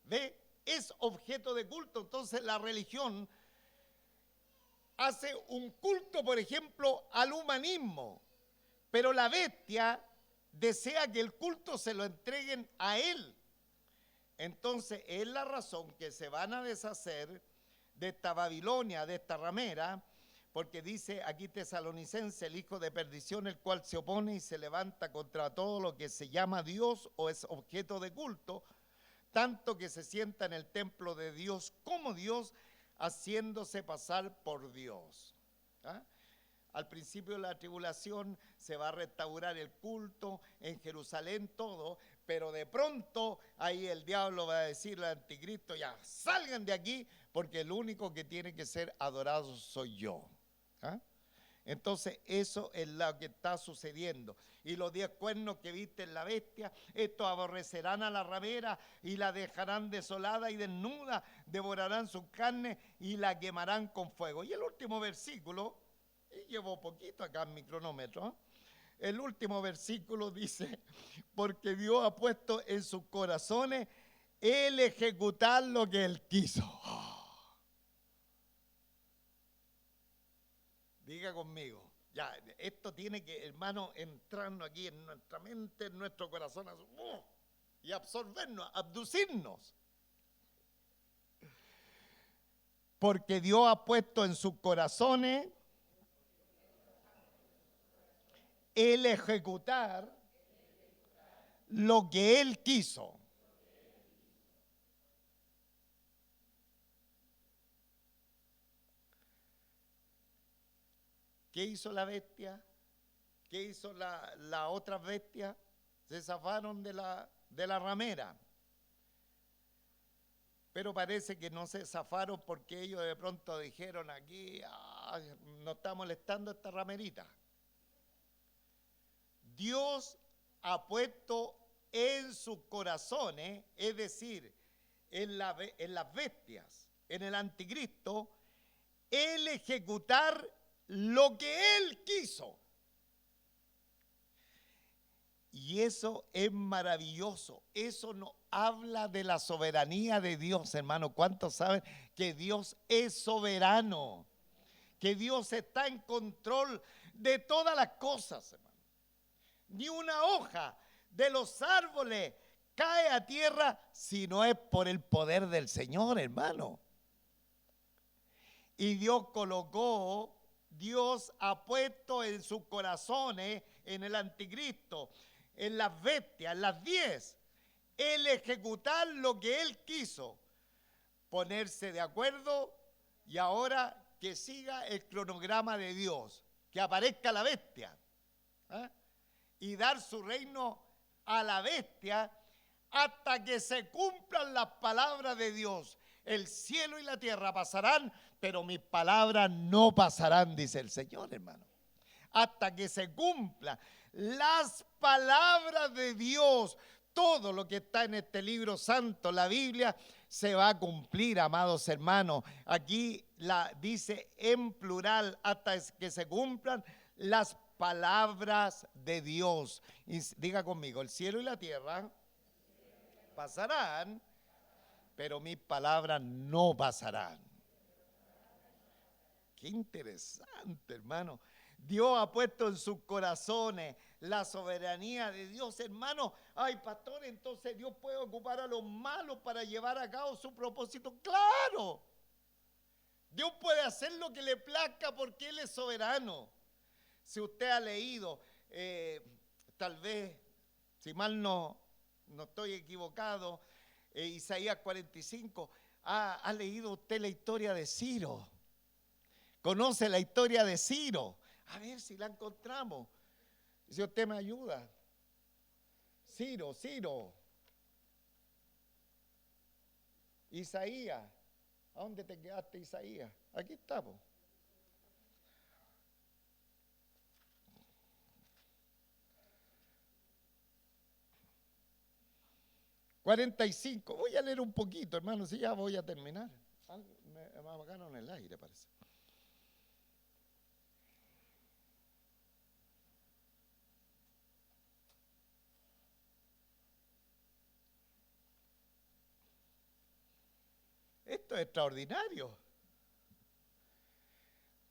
¿Ve? Es objeto de culto. Entonces la religión hace un culto, por ejemplo, al humanismo, pero la bestia desea que el culto se lo entreguen a él. Entonces es la razón que se van a deshacer de esta Babilonia, de esta ramera, porque dice aquí Tesalonicense, el hijo de perdición, el cual se opone y se levanta contra todo lo que se llama Dios o es objeto de culto, tanto que se sienta en el templo de Dios como Dios, haciéndose pasar por Dios. ¿Ah? Al principio de la tribulación se va a restaurar el culto en Jerusalén, todo, pero de pronto ahí el diablo va a decirle al anticristo, ya, salgan de aquí, porque el único que tiene que ser adorado soy yo. ¿Ah? Entonces eso es lo que está sucediendo. Y los 10 cuernos que viste en la bestia, estos aborrecerán a la ramera y la dejarán desolada y desnuda, devorarán su carne y la quemarán con fuego. Y el último versículo, y llevo poquito acá en mi cronómetro, ¿eh? El último versículo dice, porque Dios ha puesto en sus corazones el ejecutar lo que Él quiso. Diga conmigo, ya, esto tiene que, hermano, entrarnos aquí en nuestra mente, en nuestro corazón, y absorbernos, abducirnos. Porque Dios ha puesto en sus corazones el ejecutar lo que Él quiso. ¿Qué hizo la bestia? ¿Qué hizo la otra bestia? Se zafaron de de la ramera. Pero parece que no se zafaron porque ellos de pronto dijeron aquí, nos está molestando esta ramerita. Dios ha puesto en sus corazones, es decir, en las bestias, en el anticristo, el ejecutar lo que él quiso. Y eso es maravilloso. Eso nos habla de la soberanía de Dios, hermano. ¿Cuántos saben que Dios es soberano? Que Dios está en control de todas las cosas, hermano. Ni una hoja de los árboles cae a tierra si no es por el poder del Señor, hermano. Y Dios ha puesto en sus corazones, en el anticristo, en las bestias, en las 10, el ejecutar lo que él quiso, ponerse de acuerdo y ahora que siga el cronograma de Dios, que aparezca la bestia, y dar su reino a la bestia hasta que se cumplan las palabras de Dios. El cielo y la tierra pasarán, pero mis palabras no pasarán, dice el Señor, hermano. Hasta que se cumplan las palabras de Dios. Todo lo que está en este libro santo, la Biblia, se va a cumplir, amados hermanos. Aquí dice en plural, hasta que se cumplan las palabras de Dios. Y diga conmigo, el cielo y la tierra pasarán, pero mis palabras no pasarán. Qué interesante, hermano. Dios ha puesto en sus corazones la soberanía de Dios, hermano. Ay, pastor, entonces Dios puede ocupar a los malos para llevar a cabo su propósito. ¡Claro! Dios puede hacer lo que le plazca porque Él es soberano. Si usted ha leído, tal vez, si mal no estoy equivocado, Isaías 45, ha leído usted la historia de Ciro. ¿Conoce la historia de Ciro? A ver si la encontramos. Si usted me ayuda. Ciro. Isaías. ¿A dónde te quedaste, Isaías? Aquí estamos. ...45... Voy a leer un poquito, hermano, si ya voy a terminar. Me apagaron el aire, parece. Esto es extraordinario.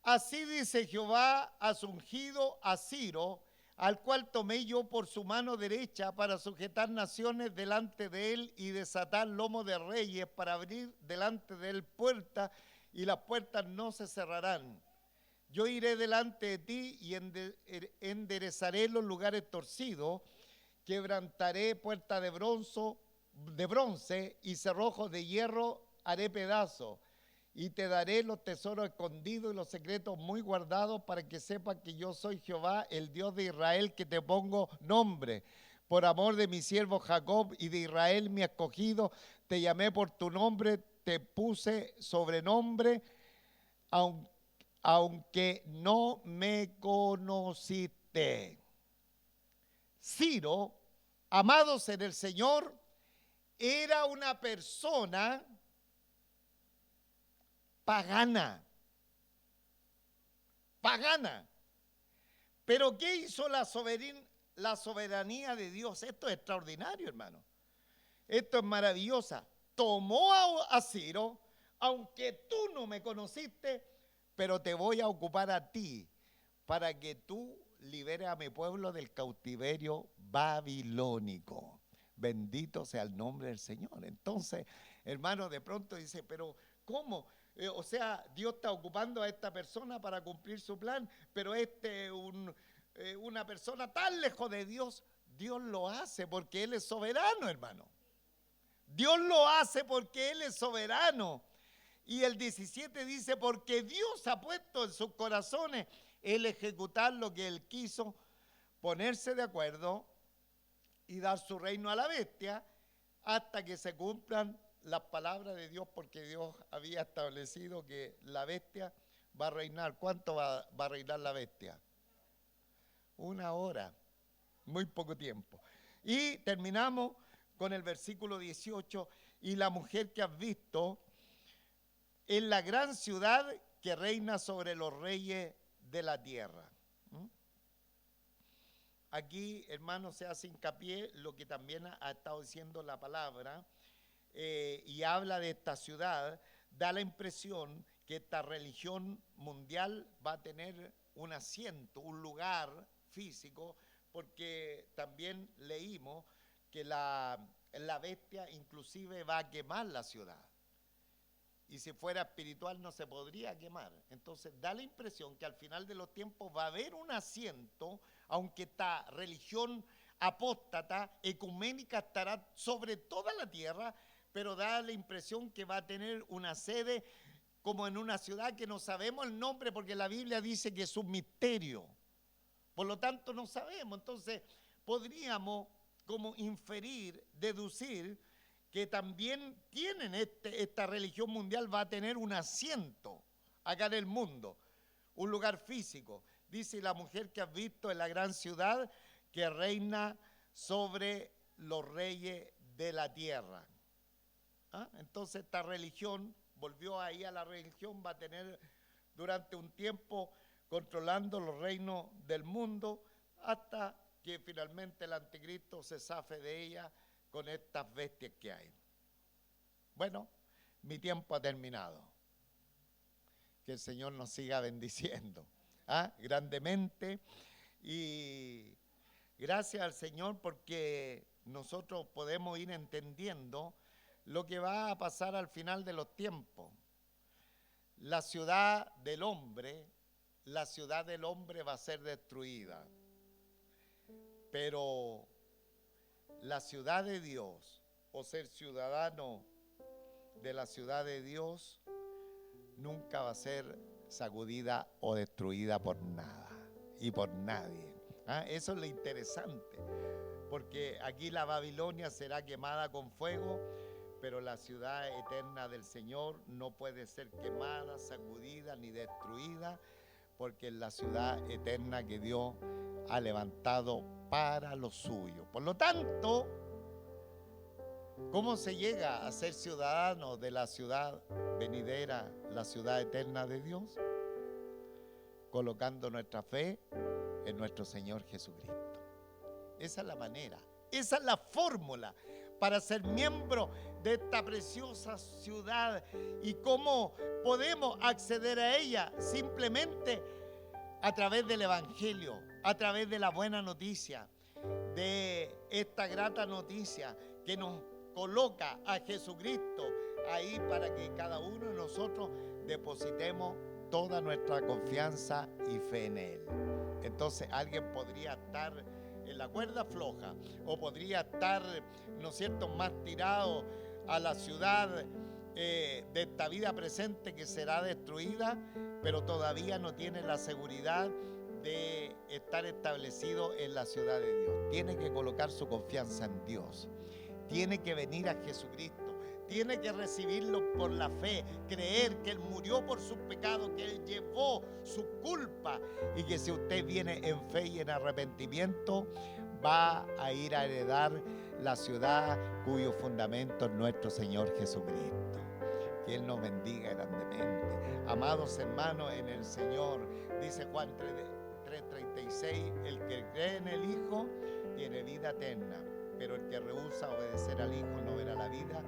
Así dice Jehová a su ungido, a Ciro, al cual tomé yo por su mano derecha para sujetar naciones delante de él y desatar lomo de reyes para abrir delante de él puertas y las puertas no se cerrarán. Yo iré delante de ti y enderezaré los lugares torcidos, quebrantaré puertas de bronce y cerrojos de hierro haré pedazos. Y te daré los tesoros escondidos y los secretos muy guardados para que sepas que yo soy Jehová, el Dios de Israel, que te pongo nombre. Por amor de mi siervo Jacob y de Israel mi escogido, te llamé por tu nombre, te puse sobrenombre, aunque no me conociste. Ciro, amados en el Señor, era una persona pagana. Pero ¿qué hizo la soberanía de Dios? Esto es extraordinario, hermano. Esto es maravilloso. Tomó a Ciro, aunque tú no me conociste, pero te voy a ocupar a ti para que tú liberes a mi pueblo del cautiverio babilónico. Bendito sea el nombre del Señor. Entonces, hermano, de pronto dice, pero ¿cómo? O sea, Dios está ocupando a esta persona para cumplir su plan, pero una persona tan lejos de Dios, Dios lo hace porque Él es soberano, hermano. Dios lo hace porque Él es soberano. Y el 17 dice, porque Dios ha puesto en sus corazones el ejecutar lo que Él quiso, ponerse de acuerdo y dar su reino a la bestia hasta que se cumplan las palabras de Dios, porque Dios había establecido que la bestia va a reinar. ¿Cuánto va a reinar la bestia? 1 hora, muy poco tiempo. Y terminamos con el versículo 18, y la mujer que has visto es la gran ciudad que reina sobre los reyes de la tierra. Aquí, hermanos, se hace hincapié lo que también ha estado diciendo la palabra, y habla de esta ciudad. Da la impresión que esta religión mundial va a tener un asiento, un lugar físico, porque también leímos que la bestia inclusive va a quemar la ciudad. Y si fuera espiritual no se podría quemar. Entonces da la impresión que al final de los tiempos va a haber un asiento, aunque esta religión apóstata, ecuménica, estará sobre toda la tierra, pero da la impresión que va a tener una sede como en una ciudad que no sabemos el nombre, porque la Biblia dice que es un misterio. Por lo tanto no sabemos. Entonces podríamos como inferir, deducir, que también tienen esta religión mundial, va a tener un asiento acá en el mundo, un lugar físico. Dice: la mujer que has visto en la gran ciudad que reina sobre los reyes de la tierra. Entonces esta religión, volvió ahí a la religión, va a tener durante un tiempo controlando los reinos del mundo, hasta que finalmente el anticristo se zafe de ella con estas bestias que hay. Bueno, mi tiempo ha terminado. Que el Señor nos siga bendiciendo grandemente, y gracias al Señor, porque nosotros podemos ir entendiendo lo que va a pasar al final de los tiempos. La ciudad del hombre va a ser destruida, pero la ciudad de Dios, o ser ciudadano de la ciudad de Dios, nunca va a ser sacudida o destruida por nada y por nadie. Eso es lo interesante, porque aquí la Babilonia será quemada con fuego, pero la ciudad eterna del Señor no puede ser quemada, sacudida ni destruida, porque es la ciudad eterna que Dios ha levantado para los suyos. Por lo tanto, ¿cómo se llega a ser ciudadano de la ciudad venidera, la ciudad eterna de Dios? Colocando nuestra fe en nuestro Señor Jesucristo. Esa es la manera, esa es la fórmula para ser miembro de esta preciosa ciudad. ¿Y cómo podemos acceder a ella? Simplemente a través del Evangelio, a través de la buena noticia, de esta grata noticia que nos coloca a Jesucristo ahí, para que cada uno de nosotros depositemos toda nuestra confianza y fe en Él. Entonces alguien podría estar en la cuerda floja, o podría estar, ¿no es cierto?, más tirado a la ciudad de esta vida presente que será destruida, pero todavía no tiene la seguridad de estar establecido en la ciudad de Dios. Tiene que colocar su confianza en Dios, tiene que venir a Jesucristo, tiene que recibirlo por la fe, creer que Él murió por sus pecados, que Él llevó su culpa, y que si usted viene en fe y en arrepentimiento, va a ir a heredar la ciudad cuyo fundamento es nuestro Señor Jesucristo. Que Él nos bendiga grandemente. Amados hermanos en el Señor, dice Juan 3:36, el que cree en el Hijo tiene vida eterna, pero el que rehúsa obedecer al Hijo no verá la vida,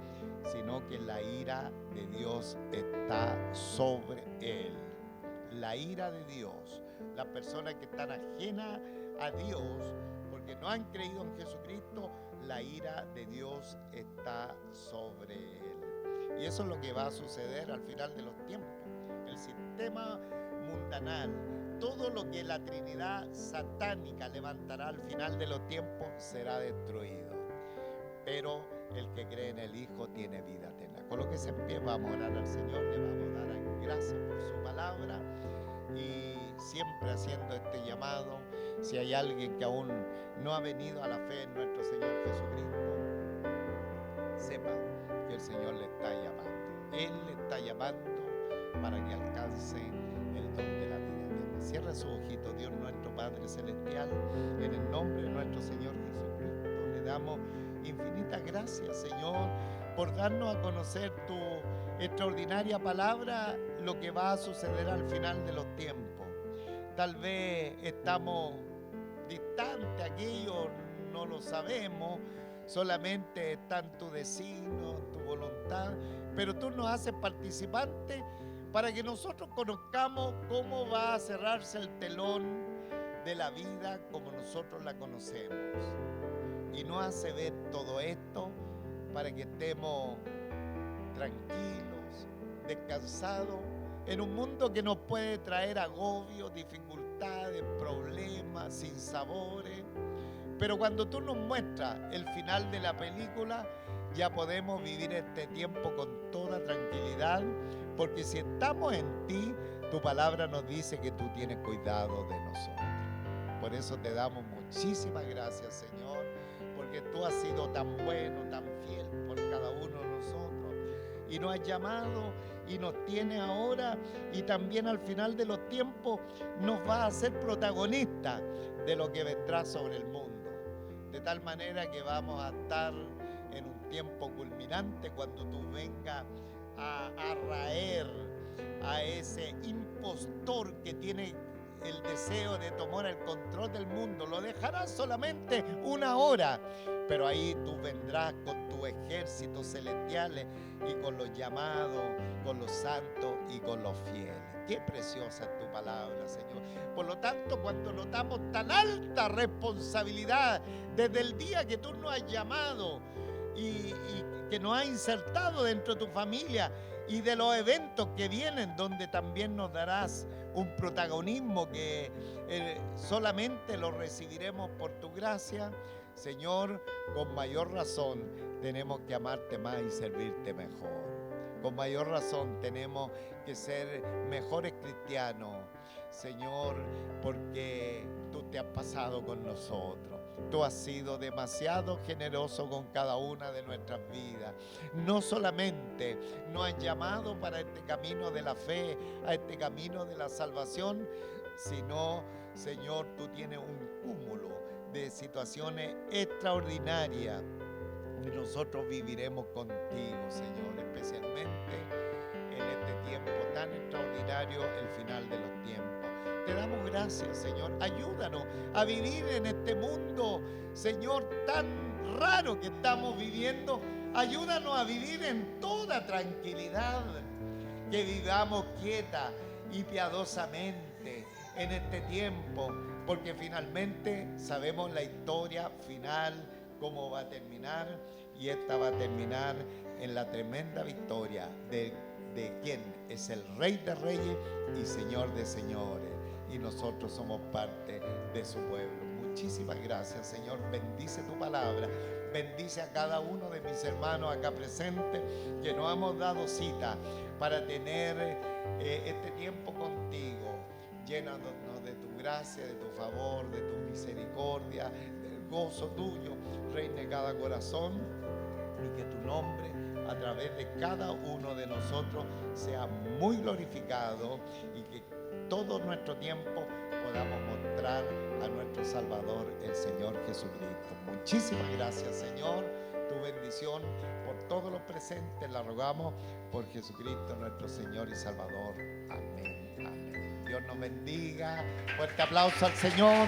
sino que la ira de Dios está sobre él. La ira de Dios. Las personas que están ajenas a Dios porque no han creído en Jesucristo, la ira de Dios está sobre él. Y eso es lo que va a suceder al final de los tiempos. El sistema mundanal, todo lo que la Trinidad satánica levantará al final de los tiempos será destruido. Pero el que cree en el Hijo tiene vida eterna. Colóquese en pie, vamos a orar al Señor, le vamos a dar gracias por su palabra, y siempre haciendo este llamado Si hay alguien que aún no ha venido a la fe en nuestro Señor Jesucristo, sepa que el Señor le está llamando. Él le está llamando para que alcance el don de la vida eterna. Cierra sus ojitos, Dios nuestro Padre Celestial, en el nombre de nuestro Señor Jesucristo, le damos infinitas gracias, Señor, por darnos a conocer tu extraordinaria palabra, lo que va a suceder al final de los tiempos. Tal vez estamos distantes, aquello no lo sabemos, solamente está en tu destino, tu voluntad, pero tú nos haces participantes para que nosotros conozcamos cómo va a cerrarse el telón de la vida como nosotros la conocemos. Y nos hace ver todo esto para que estemos tranquilos, descansados, en un mundo que nos puede traer agobios, dificultades, problemas, sinsabores. Pero cuando tú nos muestras el final de la película, ya podemos vivir este tiempo con toda tranquilidad, porque si estamos en ti, tu palabra nos dice que tú tienes cuidado de nosotros. Por eso te damos muchísimas gracias, Señor, porque tú has sido tan bueno, tan fiel por cada uno de nosotros, y nos has llamado y nos tiene ahora, y también al final de los tiempos nos va a hacer protagonistas de lo que vendrá sobre el mundo. De tal manera que vamos a estar en un tiempo culminante cuando tú vengas a raer a ese impostor que tiene el deseo de tomar el control del mundo. Lo dejarás solamente una hora, pero ahí tú vendrás con tus ejércitos celestiales y con los llamados, con los santos y con los fieles. Qué preciosa es tu palabra, Señor. Por lo tanto, cuando notamos tan alta responsabilidad desde el día que tú nos has llamado y que nos has insertado dentro de tu familia, y de los eventos que vienen, donde también nos darás un protagonismo que solamente lo recibiremos por tu gracia, Señor, con mayor razón tenemos que amarte más y servirte mejor. Con mayor razón tenemos que ser mejores cristianos, Señor, porque tú te has pasado con nosotros. Tú has sido demasiado generoso con cada una de nuestras vidas. No solamente nos has llamado para este camino de la fe, a este camino de la salvación, sino, Señor, tú tienes un cúmulo de situaciones extraordinarias y nosotros viviremos contigo, Señor, especialmente en este tiempo tan extraordinario, el final de los tiempos. Te damos gracias, Señor. Ayúdanos a vivir en este mundo, Señor, tan raro que estamos viviendo. Ayúdanos a vivir en toda tranquilidad, que vivamos quieta y piadosamente en este tiempo, porque finalmente sabemos la historia final, cómo va a terminar, y esta va a terminar en la tremenda victoria de quien es el Rey de Reyes y Señor de Señores, y nosotros somos parte de su pueblo. Muchísimas gracias, Señor. Bendice tu palabra, bendice a cada uno de mis hermanos acá presentes, que nos hemos dado cita para tener este tiempo contigo. Llénanos de tu gracia, de tu favor, de tu misericordia, del gozo tuyo, reine en cada corazón, y que tu nombre a través de cada uno de nosotros sea muy glorificado, y que todo nuestro tiempo podamos mostrar a nuestro Salvador, el Señor Jesucristo. Muchísimas gracias, Señor. Tu bendición por todos los presentes la rogamos por Jesucristo, nuestro Señor y Salvador. Amén. Amén. Dios nos bendiga. Fuerte aplauso al Señor.